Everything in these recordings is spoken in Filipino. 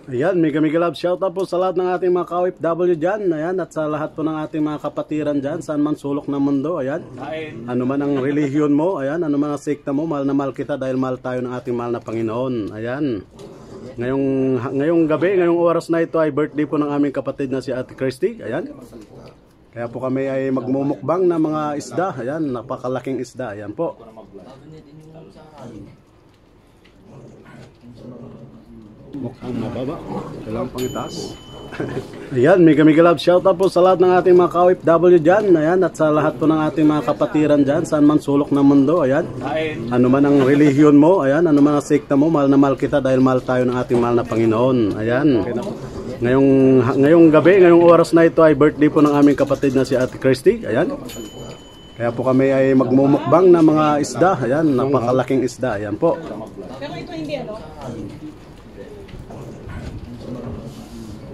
Ayan, mega love shoutout po sa lahat ng ating mga ka-OFW dyan. Ayan, at sa lahat po ng ating mga kapatiran dyan, saan man sulok ng mundo. Ayan, ano man ang relihiyon mo, ayan, ano man ang sekta mo, mahal na mahal kita dahil mahal tayo ng ating mahal na Panginoon. Ayan, ngayong gabi, ngayong oras na ito ay birthday po ng aming kapatid na si Ate Christy. Ayan, kaya po kami ay magmumukbang ng mga isda. Ayan, napakalaking isda. Ayan po. Mukhang mababa. Kailangan pang itaas. Ayan, mega love shoutout po sa lahat ng ating mga ka-OFW dyan. Ayan, at sa lahat po ng ating mga kapatiran dyan, saan man sulok ng mundo. Ayan, ano man ang relihiyon mo, ayan, ano man ang sekta mo, mahal na mahal kita dahil mahal tayo ng ating mahal na Panginoon. Ayan, ngayong gabi, ngayong oras na ito ay birthday po ng aming kapatid na si Ate Christy. Ayan, kaya po kami ay magmumukbang ng mga isda. Ayan, napakalaking isda. Ayan po. Pero ito hindi ano?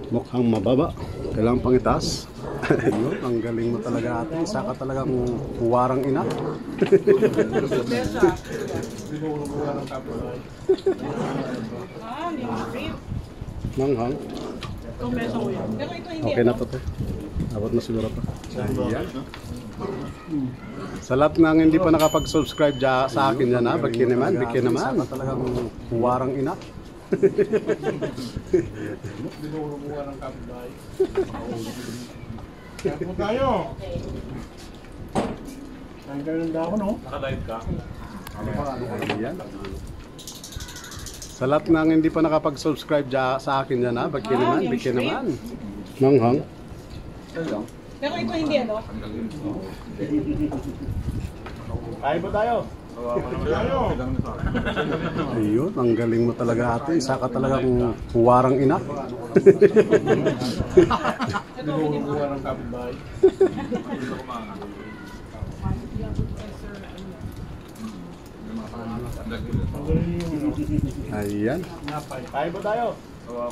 Mukhang mababa. Kailangan pang itaas. Yun, ang galing mo talaga ate. Isa ka talagang huwarang ina. Manghang. Pero ito hindi Okay na to te. Abot na siguro to. Ayan. Sa lahat ng hindi pa nakapag-subscribe sa akin dyan ha, baki naman. Isa ka talagang huwarang ina. Binurumuha ng kapitbahay. Kaya po tayo. Kain kayo ng dahon, no? Nakadive ka? Ayan. Sa lahat ng hindi pa nakapag-subscribe sa akin dyan ha, baki naman. Manghang. Pero ito hindi ano? Kain po tayo. Ayun, ang galing mo talaga ate. Isa ka talagang huwarang ina. Binurumuha ng kapitbahay. Ayan. Kain po tayo.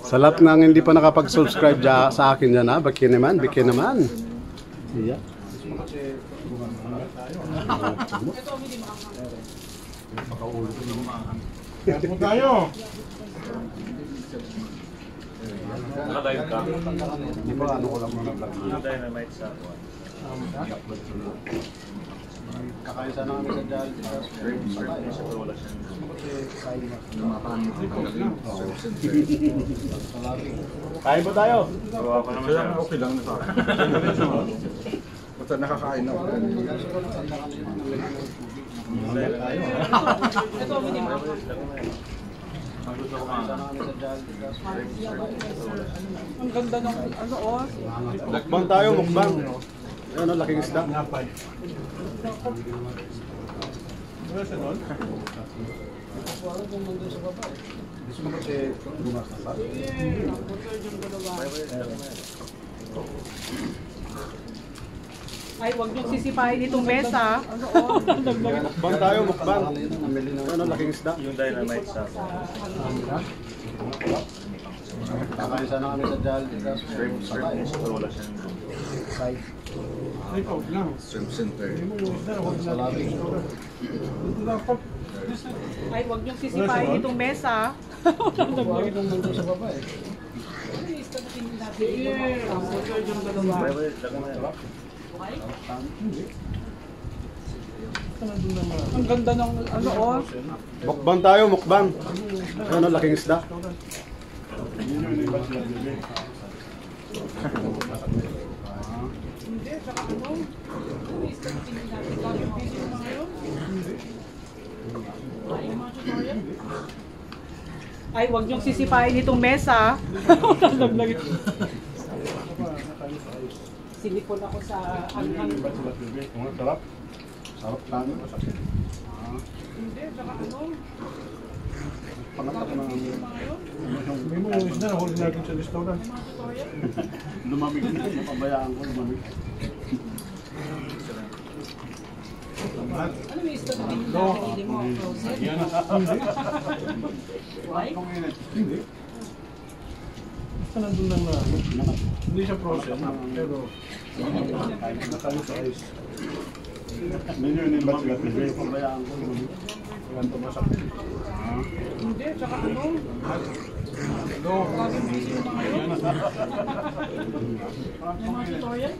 Sa lahat ng hindi pa nakapag-subscribe sa akin dyan ha, baki naman. Ayan. Kaya po tayo. Nakadive ka? Di ba ano ko lang mga vlog? Dynamite sa Kakain sana kami sa dyan. Kain po tayo. Okay lang na sa akin. Basta nakakain na. Ito hindi mo. Ang ganda ng ano oh. Mukbang tayo, mukbang. Ayan o, laking isda. Napay. Wala sa doon? Gusto mo kasi bumasa pa? Ay, wag niyong sisipahin itong mesa. Ano oh. Mukbang tayo, mukbang. Ayan o, laking isda. Yung dynamite sa Kakain sana kami sa dyan. wala siyang Ay, pag lang. Ay, wag niyong sisipahin itong mesa. Itong mundo sa baba eh. Ang ganda ng ano oh. Mukbang tayo, mukbang. Ayan o, laking isda. Hindi, saka ano? Ay, wag niyong sisipahin itong mesa. Silipon ako sa hanghang. Sarap. Sarap lang. Hindi, saka ano? Pangat ako ng May mga isda na huli natin sa restaurant. lumamig. Napabayaan ko, lumamig. Ano may isda na pinili mo? Frozen? Why? Hindi. Basta nandun lang na. Hindi siya frozen. Pero nakano sa ice. Medyo ni Ba't sila TV. Pabayaan ko, lumamig. Ganto masakit. Hindi, Hindi, tsaka ano? Hello. Laging busy yung mga yun. May mga tutorial?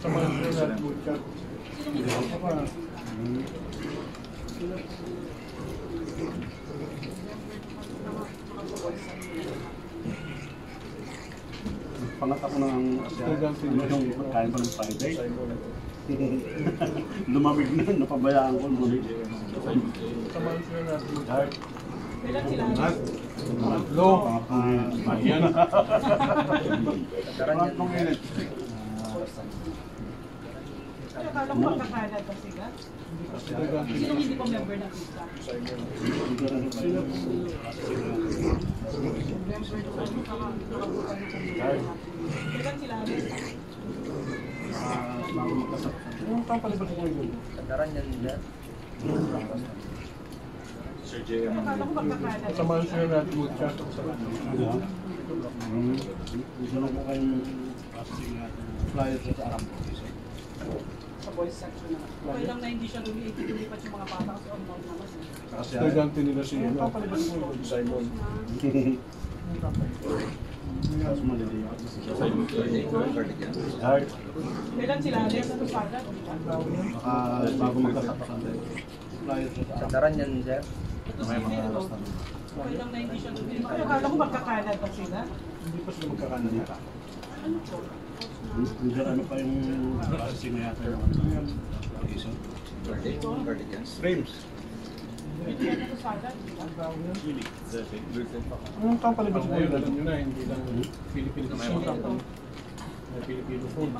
Sa mga natin mo siya. Pangat ako ng ano yung pagkain ko ng Friday. Lumamig na, napabayaan ko. Lumamig. Sa mga natin mo siya. Kailan sila? Hello. Ayan. Tatlong init. Ay, akala ko magkakalat pa sila. Sinong hindi ko member ng pizza? Kailan sila? Yung kapalibas ko yun. Sir J. Akala ko magkakalat. Sa mga natin mo siya. Gusto na ko kayong flyer sa Aram ko. Sa boys section na. Okay lang na hindi siya lumipat yung mga bata kasi online naman. Kasi Estudyante nila si Yung kapalibas ko yun. Simon. Kailan sila? Alex, ano saga? bago magkasapatan. Flyer sa Aram. Ito si Phil, no? Okay lang na hindi siya lumipat. Ay, akala ko magkakalat pa sila. Hindi pa sila magkakanan nila. Ano po? Hindi ano pa yung processing na yata yung isa. Frames. Hindi yan ito saga. Yung kapalibas ko yun, alam nyo na, hindi lang Filipino phone. May Filipino phone.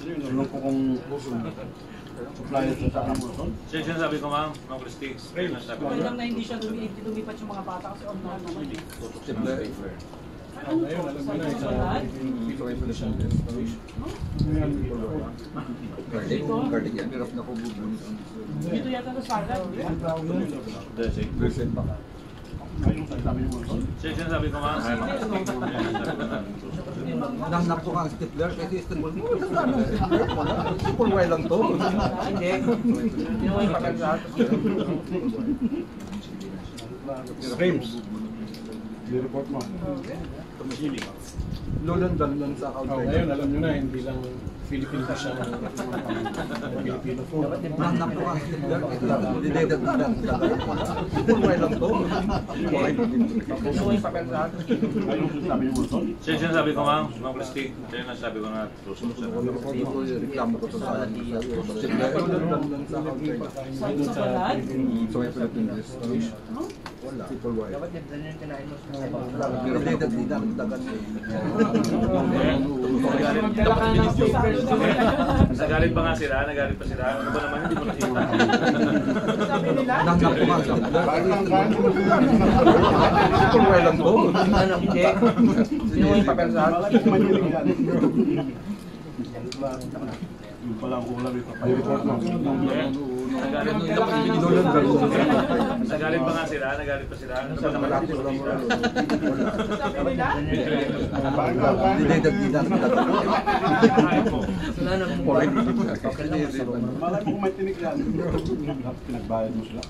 Tulong ko kung flyer sa Aram ko. Sir, sinasabi ko ma'am, Ma'am Christy. Sinasabi ko. Okay lang na hindi siya lumipat yung mga bata kasi online naman. Ay, ano Ayun, po? alam Sa nyo na, ito isa. ba? Dito yata sa saga. Ayun sa sabi mo. Sir, sinasabi ko ma'am. Nangnak ko ang stapler kasi Istanbul mo. Full wire lang to. Hindi. Hindi mo yung pakal sa ato. Frames. I-report mo. Lulandan lang sa account. Ngayon, alam nyo na, hindi lang Filipino siya. Filipino phone. Nangnak ko ang stapler kasi didedag lang. Full wire lang to. Hindi mo yung pakal sa ato. Ayun sa sabi mo. Sir, sinasabi ko ma'am, Ma'am Christy. Sir, nasabi ko na susunod sa Dito yung reklamo ko sa stapler. Lulandan lang sa account. Sa balat? So may Philippines. Wala. Full wire. Didedag lang dagan. Magdala ka ng stapler sa Nagalit pa nga sila, nagalit pa sila. Ano ba naman, hindi mo nakita. sabi nila. Nangnak ko ang stapler. Full wire lang to. Hindi. Hindi mo yung pakal sa ato. Yung pala ang ulam ito. I-report mo. Nagalit pa nga sila, nagalit pa sila. Ano ba naman, hindi mo nakita. Sabi nila. Didedag lang dagan. Kain mo. Malay mo kung may tinig yan. Pinagbayad mo sila.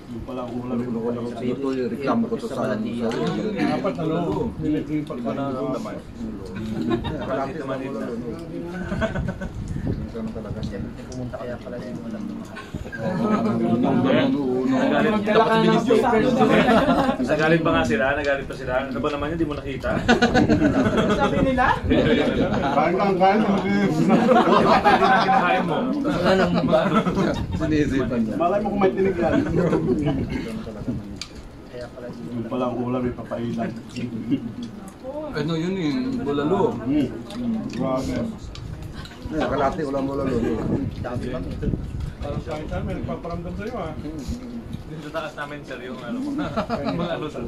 Yung pala ang ulam ito. Dito yung reklamo ko to sa Dapat ano, nilagay yung pagkain ko. Kalapit naman din na. Pumunta kaya pala din mo lang Magdala ka ng stapler. Nagalit pa nga sila, nagalit pa sila. Ano ba naman, hindi mo nakita. Sabi nila. Kinakain mo. Sinisipan niya. Malay mo kung may tinig yan. Yung pala ang ulam ipapailan. Ano yun yung bulalo? Grabe. Kalate ulam bulalo. Parang sa akin, may nagpaparamdam sa'yo ah. Dito sa taas namin, sir, yung ano mo. Mga ano, sir.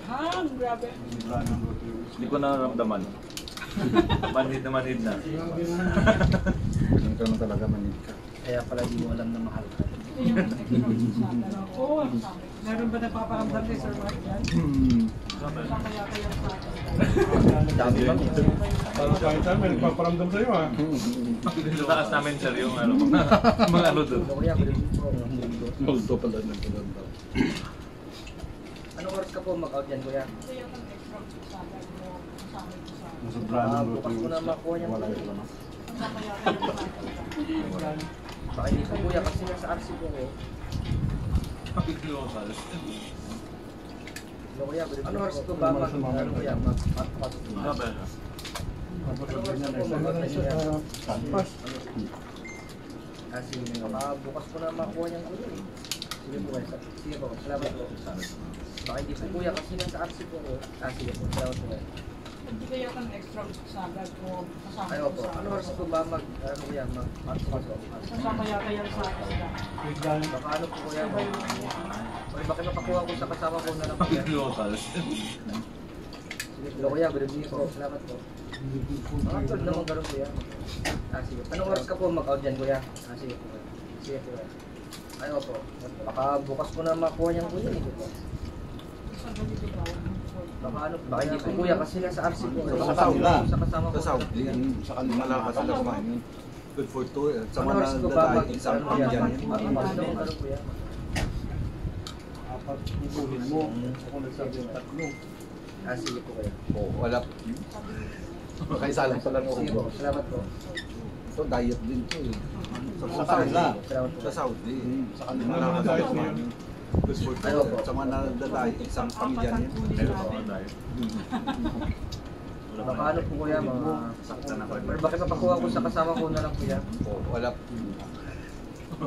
Hang, grabe. Hindi ko nararamdaman. Manhid na manhid na. Ganun talaga manig ka. Ito yung nakikita ko sa saga. Oo, sabi. Meron ba nagpaparamdam kay Sir Mark yan? Saan kaya kaya sa akin? Dami pa. Parang kahit tayo, may nagpaparamdam sa'yo ha. Sa taas namin sir yung ano, mga ano doon. Multo pala nagpaparamdam. Anong oras ka po mag-out yan, kuya? Kaya kang extra sa akin mo sa akin ko sa akin. Sobrang Bukas ko na makuha niyan. Saan kaya kaya sa akin? Baka hindi po kuya kasi nasa RC po ko. So kuya, ano oras ko ba mag ano kuya mag-pasok? Tapos Ano oras ganyan, ko po mag-out yan? Canvas. Kasi bukas ko na makuha niyan kuya eh. Sige po kuya. Sige po, salamat po. Baka hindi po kuya kasi nasa RC po ko. Sige po, salamat po kuya. Hindi kaya kang extra sa akin mo kasama Ayaw ko po, sa ano oras ko ba mag ano kuya mag-pasok? Saan kaya kaya sa akin? Biglang Baka ano po kuya mag Oy, baka napakuha ko sa kasama ko na lang kuya. Sige po kuya, good evening po. Salamat po. Mga tol naman gano'n kuya. Sige. Anong oras ka po mag-out dyan kuya? Sige po kuya. Sige po kuya. Ayaw po. Baka bukas ko na makuha niyan kuya. Sige po. Saan ganito ba? Baka hindi po kuya kasi nasa RC po. Sa Saudi. Sa kasama ko. Sa Saudi. Sa kanila malakas sila kumain. Good for two. Sa Ano mga oras ko ba lalaki, mag isang ano kuya? pamilya Bukas naman gano'n kuya. apat ibuhin mo. Ako nagsabi yung tatlo. Sige po kuya. Oo, wala. Kaisa lang pala ng Sige po, ubo. salamat po. Ito, diet din to eh. Sa kanila. Sa Saudi. Sa kanila Ano naman malakas diet sila niyo? kumain. Good for two. Ayaw po. Sa mga lalaki, isang pamilya niya. Baka ano po kuya, mga sakta na kuya. Pero bakit mapakuha ko sa kasama ko na lang kuya? Oo, wala.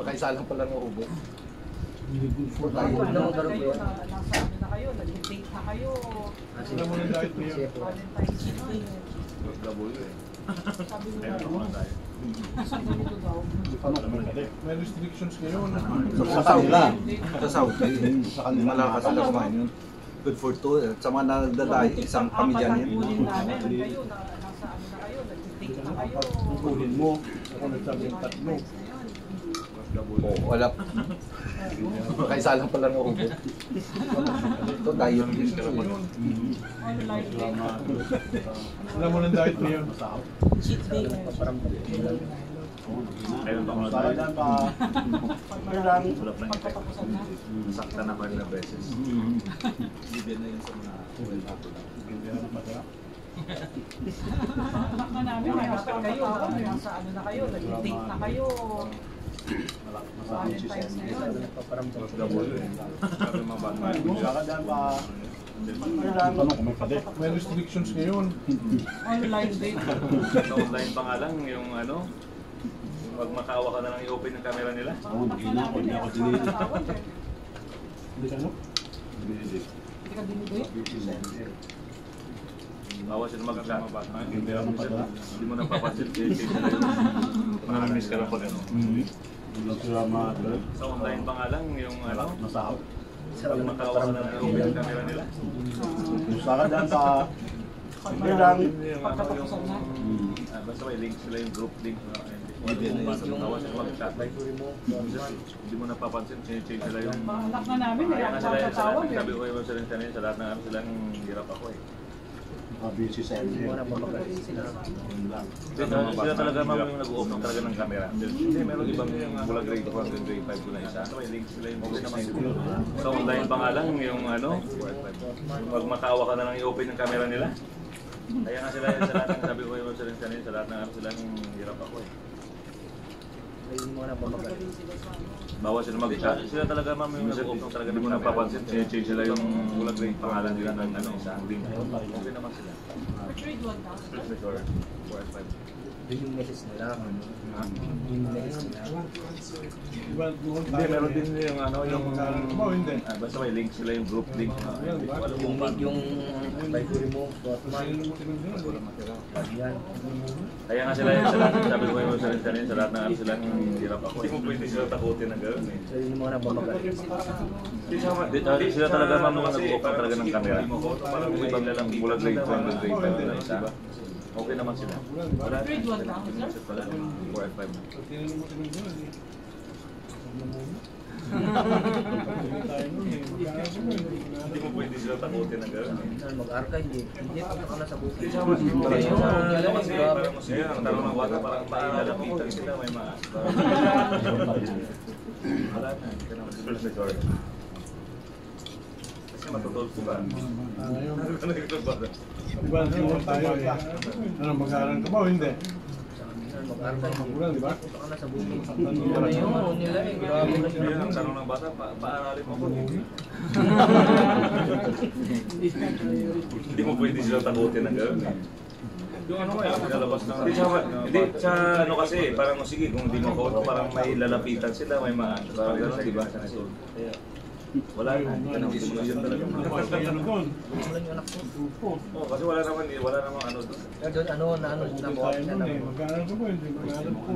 Kaisa lang pala ng ubo. Ayun naman gano'n kuya. Nasa amin na kayo, nag-date na kayo. Sige Ano mo na diet niyo? Sige po. Valentine's Day. Sabi mo na, saan ganito daw? May restrictions ngayon. Sa kanila. Sa Saudi. Sa kanila malakas sila kumain. Good for two. Sa mga lalaki, isang pamilya niya. Kunin namin, kayo, nasa amin na kayo, nag-date na kayo. Apat ibuhin mo. Ako nagsabi yung tatlo. Oo, wala. Kaisa lang pala ng ubo. Ito, diet din to eh. Online date. Alam mo ng diet niyo? Cheat day. Ayun ako Para na dyan pa. Ulap lang ito. Pagkatapusan na. Sakta na pa na beses. Bibigyan na yun sa mga Anak na namin, may husband kayo, nasa ano na kayo, nag-date na kayo. Valentine's na yun. Sabi mga bata. Para dyan pa. Tanong kung may padik. May restrictions ngayon. Online date. Sa online pa nga lang yung ano, pag makawa ka na lang i-open yung camera nila. Oo, hindi na ako. Hindi ako dinili. Hindi ka no? Hindi ka dinidate? Bawa sila mag-chat. Hindi ako pala. Hindi mo napapansin. Change na yun. Manamiss ka lang pag ano. Hindi lang sila ma-alert. Sa online pa nga lang yung ano, Masahod. pag makawa ka na lang i-open yung camera nila. Para dyan pa. Yung ano, Pagkatapusan na. basta may link sila yung group link. Bawa sila mag-chat. Hindi mo napapansin. Change nila yung... Anak na namin, Kaya nga sila sa tawag sabi ko kayo sa rin sa lahat ng ano silang hirap ako eh. Busy sa inyo. Sila talaga ma'am yung nag-open talaga ng camera. Hindi, meron ibang mula grade 1 hanggang grade 5 ko na isa. May link sila yung okay naman. Sa online pa nga lang yung ano, pag makawa ka na lang i-open yung camera nila. Kaya nga sila sa lahat ng sabi ko kayo sa rin sa lahat ng ano silang hirap ako eh. Ayun mo na pamagal. Bawa sila mag-chat. Sila talaga ma'am yung nag-open talaga hindi mo napapansin. Change sila yung mula grade pangalan nila ng ano, isa link. Okay naman sila. Trade 1,000. Or 4 or 5. Yun yung message nila. Yung message nila. Diba, doon Hindi, tayo meron eh. din yung ano, yung... Oh, hindi. Basta may link sila yung group link. Hindi ko alam kung paano. Yung library mo, Swatman, yan. Kaya nga sila yung sa lahat, sabi ko yung sa rin sa lahat ng ano silang hirap ako. Hindi mo pwede sila takutin ng gano'n eh. So yun yung mga napamagal. Sila talaga ma'am mga nag-open talaga ng camera. Parang yung ibang nilang bulag grade 1 hanggang grade 5 na isa. Okay naman sila. Wala. Grade 1,000? Pala, 4 and 5 na. Tinanong mo tinanong yun. Hindi mo pwede sila takutin ng gano'n. Saan mag-archive, hindi. Hindi, punta ka na sa bukid. Kasi parang masaya, ang tanong ng bata, parang mailalapitan sila, may maas. Wala na, hindi ka naman sila sa Jordan. Kasi matutulpo ka. Ngayon, Ano yung bata? diba, siguro tayo, ano, mag-aaral ka ba o hindi? Saan mag-archive, Magulang, di ba? punta ka na sa bukid. Yung ano nila eh, grabe na Yan ang tanong ng bata, paaralin mo ko. Hindi mo pwede sila takutin ng gano'n eh. Yung ano nga, pinalabas lang. Hindi, sa ano kasi, parang sige, kung hindi mo ko, parang may lalapitan sila, may maano. Parang gano'n, di ba? Wala na, ganun gusto yun talaga. Ano doon? Wala yung anak ko. Oo, kasi wala naman ano doon. Doon, ano, nabuhat niya na. Mag-aaral ka ba? Hindi mag-aaral ko.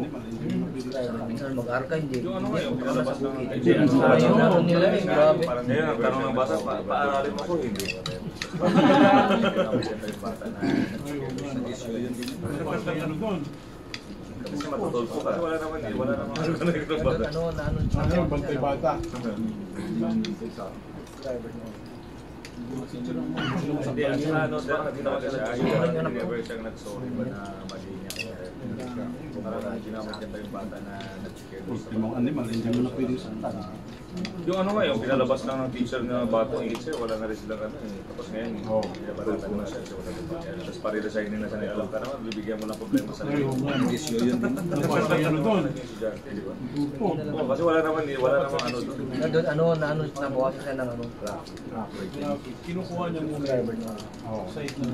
Minsan mag-archive, hindi. Yung ano nga, yung pinalabas lang. Hindi, yung ano nila eh, grabe. Ngayon, ang tanong ng bata, paaralin mo ko, hindi. Ano doon? Kasi matutulpo ka. Wala naman ano bata. Ano, bantay bata. Hindi, at saka ano, hindi naman siya, never siyang nag-sorry ba na mali niya. Parang ginamit niya pa yung bata na nag-share doon sa Yung animal, hindi mo na pwedeng sundan. yung ano nga, yung pinalabas lang ng teacher na bata, wala na rin silang ano eh. Tapos ngayon, binabaratan na siya, wala na ba? Tapos pare-resignin na siya, alam ka naman, bibigyan mo lang problema sa iyo. Ano doon? Di ba? Oo, kasi wala naman ano doon. Doon, nabuhat siya ng ano, Kinukuha niya muna yung site ng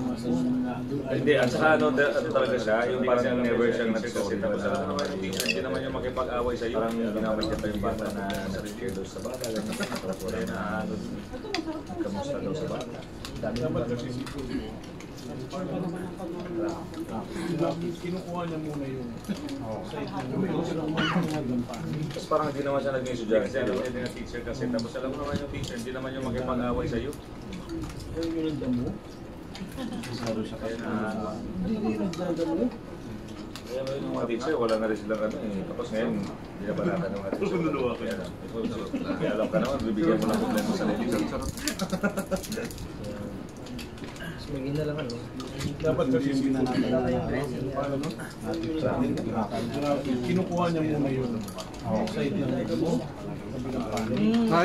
Hindi, at saka ano talaga siya, yung parang never siyang nagsasit. Tapos alam naman yung teacher, hindi naman yung makipag-away sa iyo. Parang ginamit niya pa yung bata na nag-share doon sa bata. Tapos wala na ano, kamusta daw sa bata. dapat kasi kinukuha niya muna yung site ng Tapos parang hindi naman siya naging estudyante. Kasi alam niya din ang teacher kasi. Tapos alam mo naman yung teacher, hindi naman yung makipag-away sa iyo. yung nagdamo. Kaya na kaya yung mga teacher, wala na rin silang ano eh. Tapos ngayon, binabalatan ng mga teacher. Kaya alam ka naman, bibigyan mo ng problema sa netizen. May na lang ano. Dapat kasi kinukuha niya muna yung site ng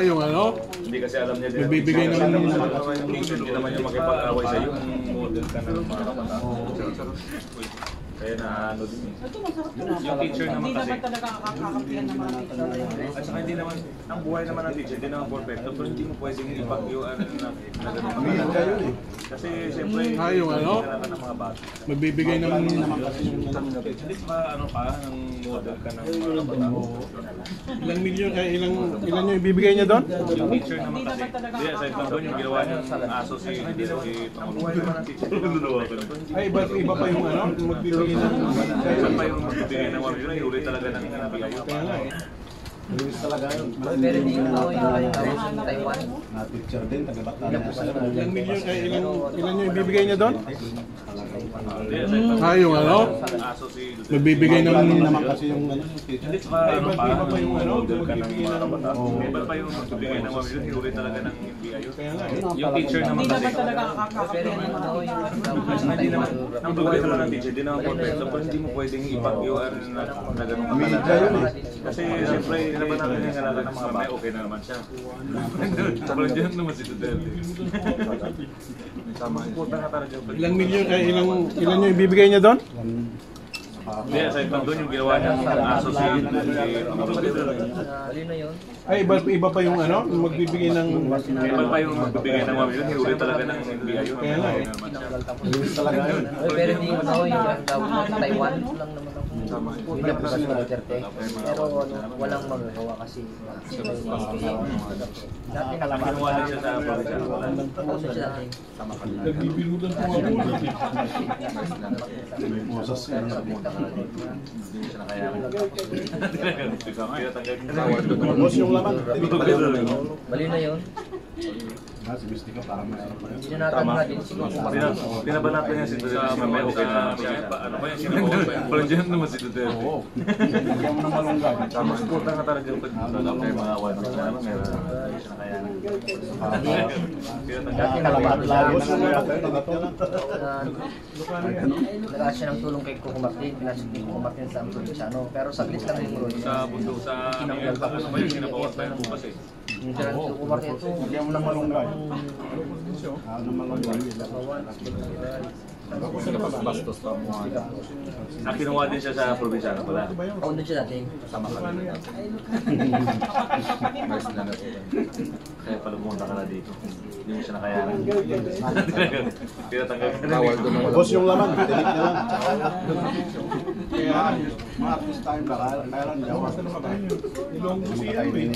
yung ano? Hindi kasi alam niya din. Bibigay naman yung teacher, hindi naman yung makipag-away sa iyo. Model ka na ng mga kabataan. Kaya na ano din eh. Yung teacher naman kasi. Hindi naman talaga kakakampihan ng mga teacher. At saka hindi naman, ang buhay naman ng teacher, hindi naman perfecto. Pero hindi mo pwedeng ipag-iwan na gano'n. Kasi siyempre, yung ano? kailangan ng mga bata. Magbibigay naman Hindi ba ano ka, ng model ka ng mga kabataan? ilang milyon, ilan yung ibibigay niya doon? Yung teacher naman kasi, hindi, aside lang doon, yung ginawa niyang aso si Pangulo ng teacher. Ay, iba pa yung ano? Magbibigay ng Kaya pa yung magbibigay ng 1 million, huli talaga ng NBI. kaya nga eh. Luis talaga yun. Pero hindi yung tao yung sa Taiwan. Na-picture din, taga-bata na sa Ilang milyon, ilan yung ibibigay niya doon? Ah, yung ano? Aso si Magbibigay ng naman kasi yung ano, Hindi, saka ano pa, iba pa yung ano? model ka ng Magbibigay mga ng kabataan. Iba pa yung magbibigay ng 1 million, huli talaga ng NBI. kaya nga eh. Yung teacher naman Hindi kasi, naman talaga Pero kakakampihan yung ng mga ano yung hindi naman, ang buhay naman ng teacher, hindi naman perfecto, pero hindi mo pwedeng ipag-iwan na ganun ka. Kasi siyempre, naman natin yung kailangan ng mga may okay na naman siya. Pero dyan naman si Duterte. Puta nga talaga. Ilang milyon, ilan yung ibibigay niya doon? Hindi, aside lang doon yung ginawa niya ng aso si alin na yun. Ay, iba pa yung ano? Magbibigay ng iba pa yung magbibigay ng 1 million, huli talaga ng NBI yun. Kaya nga eh. Luis talaga yun. Pero hindi yung ano yung sa Taiwan lang naman ako. Hindi na po kasi Duterte. Pero ano, walang magagawa kasi dati Ang ginawa lang siya sa probinsya. nakapuso siya dati. nagbibilutan po ako. Moses yun. Hindi siya nakayaman. Kaya tanggal Boss yung laman. Mali na yun. Si Mystica parang mayroon pa yun. Hindi na natin nga din siguro. Pinabanatan niya si Duterte. May okay na ano ba yan? Sinabawan pa yan? Parang dyan naman si Duterte. Oo. Bigyan mo ng malunggay. Tama, supportan ka talaga yung pagkakataon ng mga award na meron siya na kaya. Kalabat lagos. Nag-aas siya ng tulong kay Coco Martin, pinasok ni Coco Martin sa Amprovinciano. Pero saglit lang yung road. Sa bundok sa Miguel, ano ba yung sinabawan pa yan bukas eh? Yung sila ni Coco Martin ito. Bigyan mo ng malunggay. Ng malunggay. Bastos pa mo. Kinuha din siya sa probinsyano pala. Ako doon siya dating. Sama ka na. Nice na na. Kaya pala pumunta ka na dito. Hindi mo siya nakayanan. Tinatanggal ka na. Bawal doon ang Boss yung laman, delete na lang. Kaya, mga artist time ba? Kailan jawa?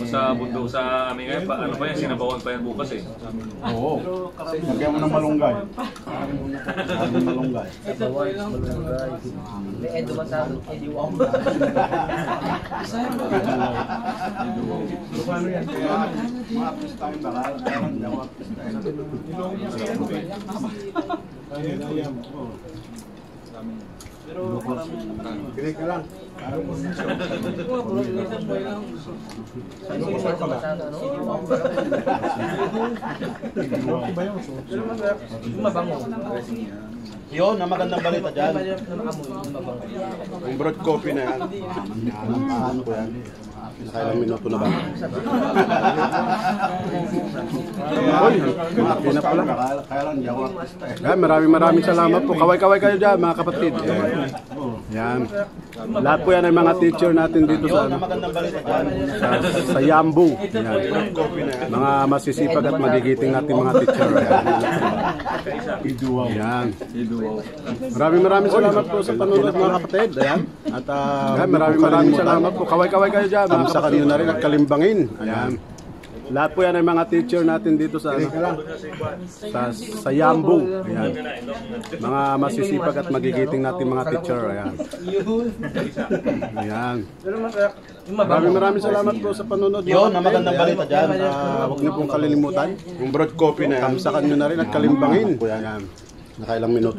Sa bundok sa amin ngayon, ano ba yan? Sinabawan pa yan bukas eh. Oo. Bigyan mo ng malunggay. Ng malunggay. May Edo man sa amin, Eddie Wong. Paano yan? Kaya, mga artist time ba? Kailan jawa? Pero parang Kinig ka lang. Ano ko sa ano? Eddie Wong. Ba yun? Pero mabango. Yun, ang magandang balita dyan. Mabango. Yung broad coffee na yan. Paano ko yan? Nakailang minuto na ba? Uy, maki na pala. Kailan jawa? Maraming salamat po. Kaway-kaway kayo dyan mga kapatid. Yan. Lahat po yan ay mga teacher natin dito sa sa Yambu. Yan. Mga masisipag at magigiting natin mga teacher. Yan. Maraming salamat po sa panunod mga kapatid. Ayan. At maraming salamat po. Kaway-kaway kayo dyan. Tamsakan nyo na rin at kalimbangin. Ayan. Lahat po yan ay mga teacher natin dito sa sa Yambu. Ayan. Mga masisipag at magigiting natin mga teacher. Ayan. Ayan. Maraming salamat po sa panunod. Yun, ang magandang balita dyan. Huwag niyo pong kalilimutan. Yung broad coffee na yan. Tamsakan nyo na rin at kalimbangin. Ayan. Nakailang minuto